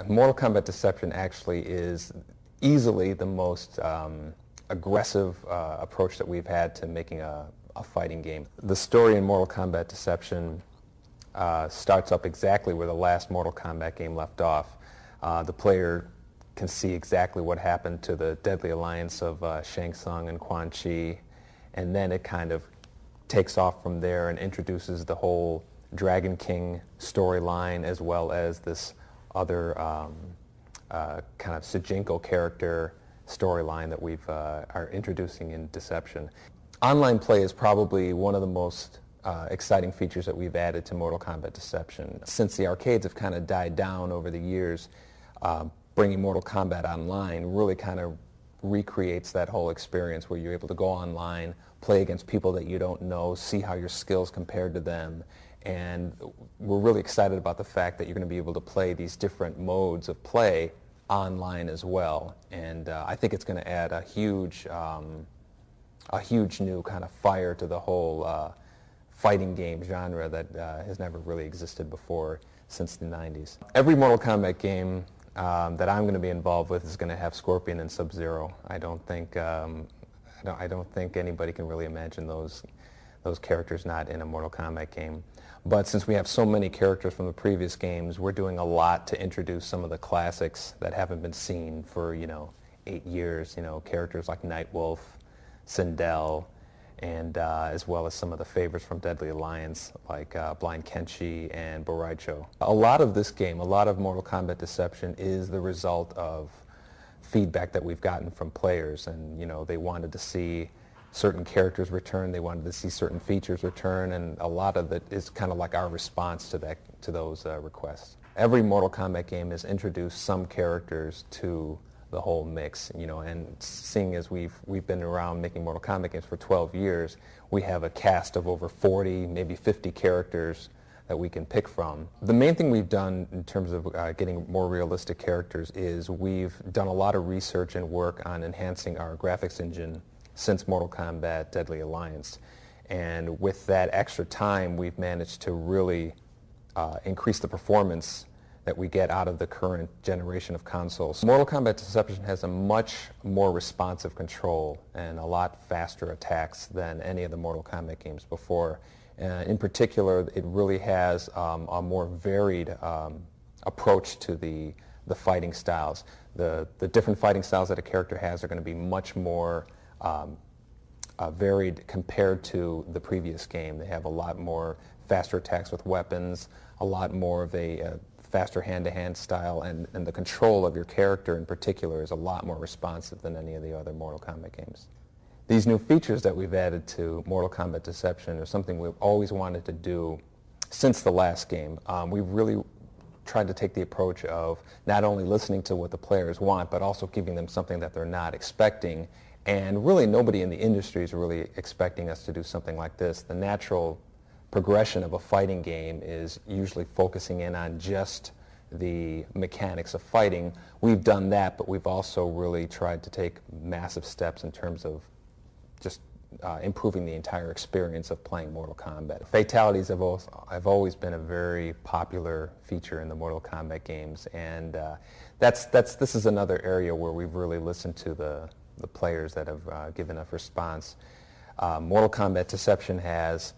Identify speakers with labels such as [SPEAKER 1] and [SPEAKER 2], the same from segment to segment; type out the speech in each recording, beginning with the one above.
[SPEAKER 1] Mortal Kombat Deception actually is easily the most aggressive approach that we've had to making a fighting game. The story in Mortal Kombat Deception starts up exactly where the last Mortal Kombat game left off. The player can see exactly what happened to the deadly alliance of Shang Tsung and Quan Chi, and then it kind of takes off from there and introduces the whole Dragon King storyline, as well as this other kind of Sujinko character storyline that we've are introducing in Deception. Online play is probably one of the most exciting features that we've added to Mortal Kombat Deception. Since the arcades have kind of died down over the years, bringing Mortal Kombat online really kind of recreates that whole experience where you're able to go online, play against people that you don't know, see how your skills compared to them. And we're really excited about the fact that you're going to be able to play these different modes of play online as well. And I think it's going to add a huge new kind of fire to the whole fighting game genre that has never really existed before since the 90s. Every Mortal Kombat game that I'm going to be involved with is going to have Scorpion and Sub-Zero. I don't think anybody can really imagine those characters not in a Mortal Kombat game. But since we have so many characters from the previous games, we're doing a lot to introduce some of the classics that haven't been seen for 8 years. Characters like Nightwolf, Sindel, and as well as some of the favorites from Deadly Alliance like Blind Kenshi and Boraicho. A lot of this game, a lot of Mortal Kombat Deception is the result of feedback that we've gotten from players, and they wanted to see certain characters return, they wanted to see certain features return, and a lot of it is kind of like our response to those requests. Every Mortal Kombat game has introduced some characters to the whole mix, and seeing as we've been around making Mortal Kombat games for 12 years, we have a cast of over 40, maybe 50 characters that we can pick from. The main thing we've done in terms of getting more realistic characters is we've done a lot of research and work on enhancing our graphics engine since Mortal Kombat Deadly Alliance. And with that extra time, we've managed to really increase the performance that we get out of the current generation of consoles. Mortal Kombat Deception has a much more responsive control and a lot faster attacks than any of the Mortal Kombat games before. In particular, it really has a more varied approach to the fighting styles. The different fighting styles that a character has are going to be much more varied compared to the previous game. They have a lot more faster attacks with weapons, a lot more of a faster hand-to-hand style, and the control of your character in particular is a lot more responsive than any of the other Mortal Kombat games. These new features that we've added to Mortal Kombat Deception are something we've always wanted to do since the last game. We've really tried to take the approach of not only listening to what the players want, but also giving them something that they're not expecting. And really nobody in the industry is really expecting us to do something like this. The natural progression of a fighting game is usually focusing in on just the mechanics of fighting. We've done that, but we've also really tried to take massive steps in terms of just improving the entire experience of playing Mortal Kombat. Fatalities have always been a very popular feature in the Mortal Kombat games, and this is another area where we've really listened to the players that have given a response. Mortal Kombat Deception has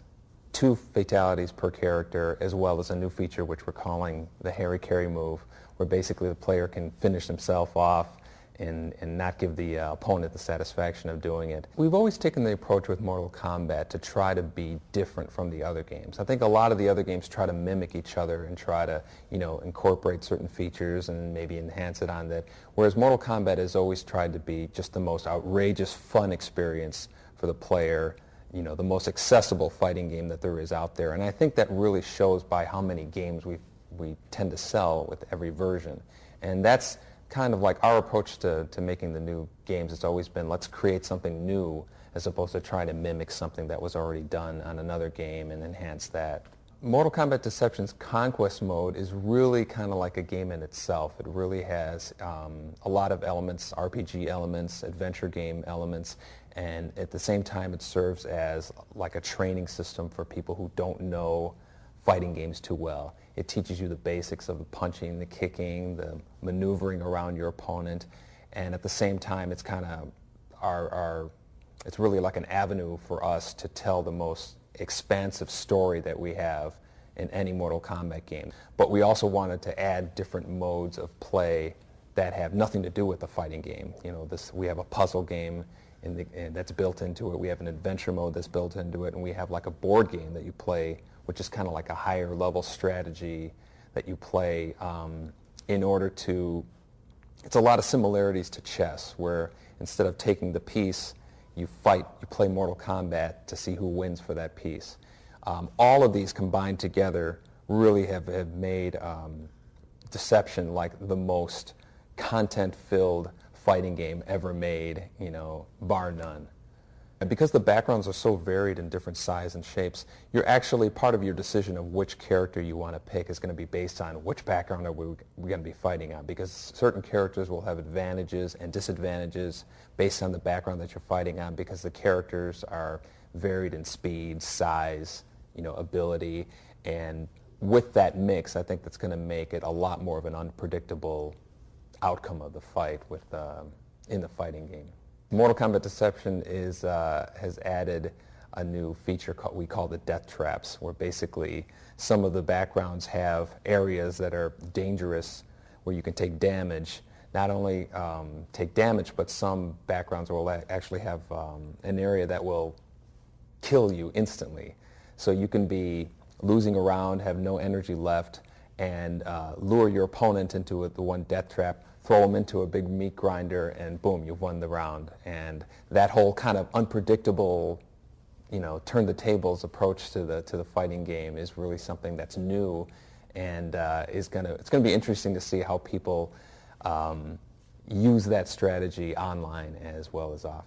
[SPEAKER 1] 2 fatalities per character, as well as a new feature which we're calling the Harry Carry move, where basically the player can finish himself off and not give the opponent the satisfaction of doing it. We've always taken the approach with Mortal Kombat to try to be different from the other games. I think a lot of the other games try to mimic each other and try to, incorporate certain features and maybe enhance it on that, whereas Mortal Kombat has always tried to be just the most outrageous, fun experience for the player, the most accessible fighting game that there is out there. And I think that really shows by how many games we tend to sell with every version. And that's kind of like our approach to making the new games. It's always been, let's create something new as opposed to trying to mimic something that was already done on another game and enhance that. Mortal Kombat Deception's Conquest mode is really kind of like a game in itself. It really has a lot of elements, RPG elements, adventure game elements, and at the same time it serves as like a training system for people who don't know fighting games too well. It teaches you the basics of the punching, the kicking, the maneuvering around your opponent, and at the same time, it's kind of it's really like an avenue for us to tell the most expansive story that we have in any Mortal Kombat game. But we also wanted to add different modes of play that have nothing to do with the fighting game. You know, we have a puzzle game and that's built into it. We have an adventure mode that's built into it, and we have like a board game that you play, which is kind of like a higher level strategy that you play in order to. It's a lot of similarities to chess, where instead of taking the piece, you play Mortal Kombat to see who wins for that piece. All of these combined together really have made Deception like the most content-filled fighting game ever made, you know, bar none. And because the backgrounds are so varied in different sizes and shapes, you're actually, part of your decision of which character you want to pick is going to be based on which background are we going to be fighting on, because certain characters will have advantages and disadvantages based on the background that you're fighting on, because the characters are varied in speed, size, you know, ability, and with that mix, I think that's going to make it a lot more of an unpredictable outcome of the fight in the fighting game. Mortal Kombat Deception has added a new feature we call the death traps, where basically some of the backgrounds have areas that are dangerous where you can take damage. Not only take damage, but some backgrounds will actually have an area that will kill you instantly. So you can be losing a round, have no energy left, and lure your opponent into the one death trap, throw them into a big meat grinder, and boom, you've won the round. And that whole kind of unpredictable, you know, turn the tables approach to the fighting game is really something that's new, and it's gonna be interesting to see how people use that strategy online as well as off.